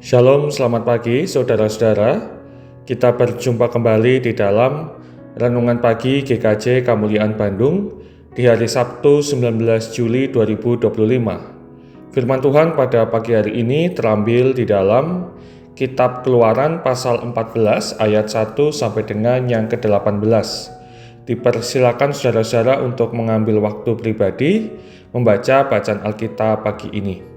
Shalom, selamat pagi saudara-saudara. Kita berjumpa kembali di dalam Renungan Pagi GKJ Kemuliaan Bandung di hari Sabtu 19 Juli 2025. Firman Tuhan pada pagi hari ini terambil di dalam Kitab Keluaran pasal 14 ayat 1 sampai dengan yang ke-18. Dipersilakan saudara-saudara untuk mengambil waktu pribadi membaca bacaan Alkitab pagi ini.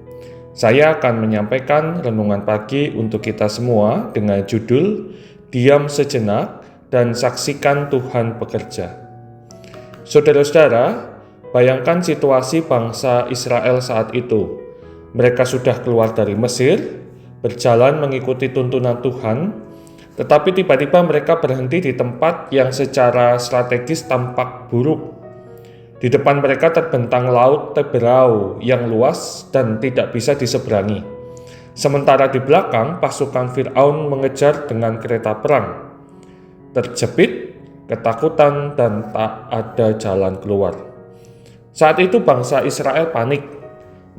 Saya akan menyampaikan renungan pagi untuk kita semua dengan judul Diam Sejenak dan Saksikan Tuhan Bekerja. Saudara-saudara, bayangkan situasi bangsa Israel saat itu. Mereka sudah keluar dari Mesir, berjalan mengikuti tuntunan Tuhan, tetapi tiba-tiba mereka berhenti di tempat yang secara strategis tampak buruk. Di depan mereka terbentang laut Teberau yang luas dan tidak bisa diseberangi. Sementara di belakang pasukan Firaun mengejar dengan kereta perang. Terjepit, ketakutan, dan tak ada jalan keluar. Saat itu bangsa Israel panik.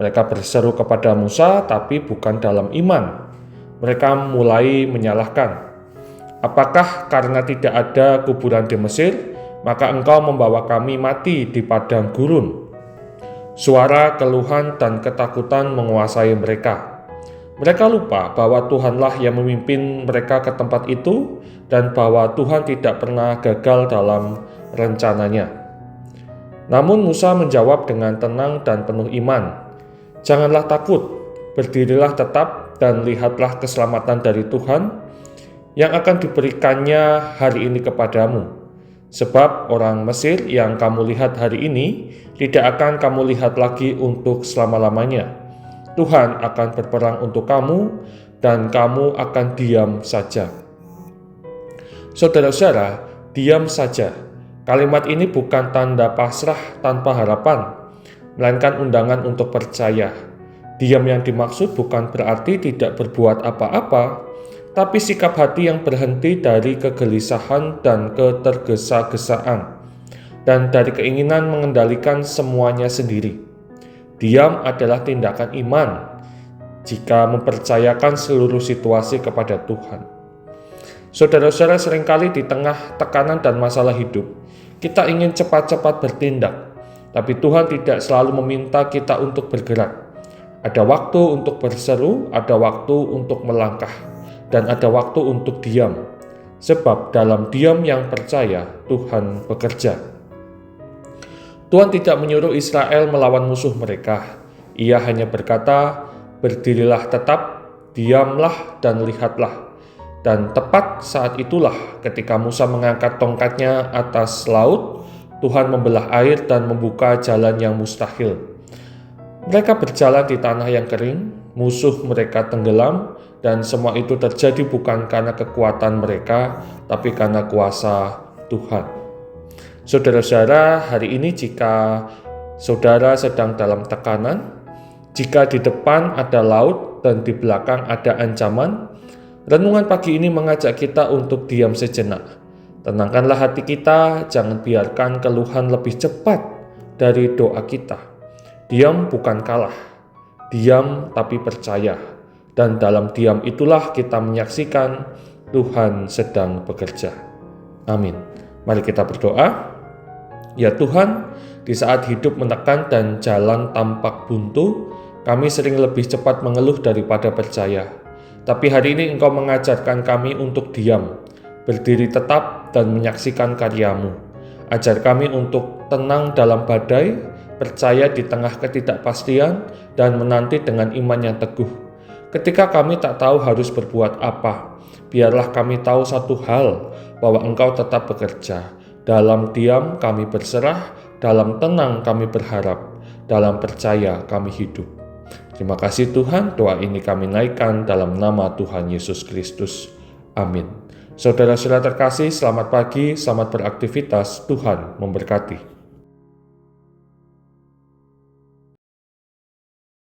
Mereka berseru kepada Musa tapi bukan dalam iman. Mereka mulai menyalahkan. Apakah karena tidak ada kuburan di Mesir, maka engkau membawa kami mati di padang gurun? Suara keluhan dan ketakutan menguasai mereka. Mereka lupa bahwa Tuhanlah yang memimpin mereka ke tempat itu dan bahwa Tuhan tidak pernah gagal dalam rencananya. Namun Musa menjawab dengan tenang dan penuh iman. Janganlah takut, berdirilah tetap dan lihatlah keselamatan dari Tuhan yang akan diberikannya hari ini kepadamu. Sebab orang Mesir yang kamu lihat hari ini tidak akan kamu lihat lagi untuk selama-lamanya. Tuhan akan berperang untuk kamu dan kamu akan diam saja. Saudara-saudara, diam saja. Kalimat ini bukan tanda pasrah tanpa harapan, melainkan undangan untuk percaya. Diam yang dimaksud bukan berarti tidak berbuat apa-apa, tapi sikap hati yang berhenti dari kegelisahan dan ketergesa-gesaan, dan dari keinginan mengendalikan semuanya sendiri. Diam adalah tindakan iman jika mempercayakan seluruh situasi kepada Tuhan. Saudara-saudara, seringkali di tengah tekanan dan masalah hidup, kita ingin cepat-cepat bertindak, tapi Tuhan tidak selalu meminta kita untuk bergerak. Ada waktu untuk berseru, ada waktu untuk melangkah, dan ada waktu untuk diam, sebab dalam diam yang percaya Tuhan bekerja. Tuhan tidak menyuruh Israel melawan musuh mereka. Ia hanya berkata, berdirilah tetap, diamlah dan lihatlah. Dan tepat saat itulah ketika Musa mengangkat tongkatnya atas laut, Tuhan membelah air dan membuka jalan yang mustahil. Mereka berjalan di tanah yang kering, musuh mereka tenggelam, dan semua itu terjadi bukan karena kekuatan mereka, tapi karena kuasa Tuhan. Saudara-saudara, hari ini jika saudara sedang dalam tekanan, jika di depan ada laut dan di belakang ada ancaman, renungan pagi ini mengajak kita untuk diam sejenak. Tenangkanlah hati kita, jangan biarkan keluhan lebih cepat dari doa kita. Diam bukan kalah, diam tapi percaya. Dan dalam diam itulah kita menyaksikan Tuhan sedang bekerja. Amin. Mari kita berdoa. Ya Tuhan, di saat hidup menekan dan jalan tampak buntu, kami sering lebih cepat mengeluh daripada percaya. Tapi hari ini Engkau mengajarkan kami untuk diam, berdiri tetap dan menyaksikan karya-Mu. Ajar kami untuk tenang dalam badai, percaya di tengah ketidakpastian, dan menanti dengan iman yang teguh. Ketika kami tak tahu harus berbuat apa, biarlah kami tahu satu hal, bahwa Engkau tetap bekerja. Dalam diam kami berserah, dalam tenang kami berharap, dalam percaya kami hidup. Terima kasih Tuhan, doa ini kami naikkan dalam nama Tuhan Yesus Kristus. Amin. Saudara-saudara terkasih, selamat pagi, selamat beraktivitas, Tuhan memberkati.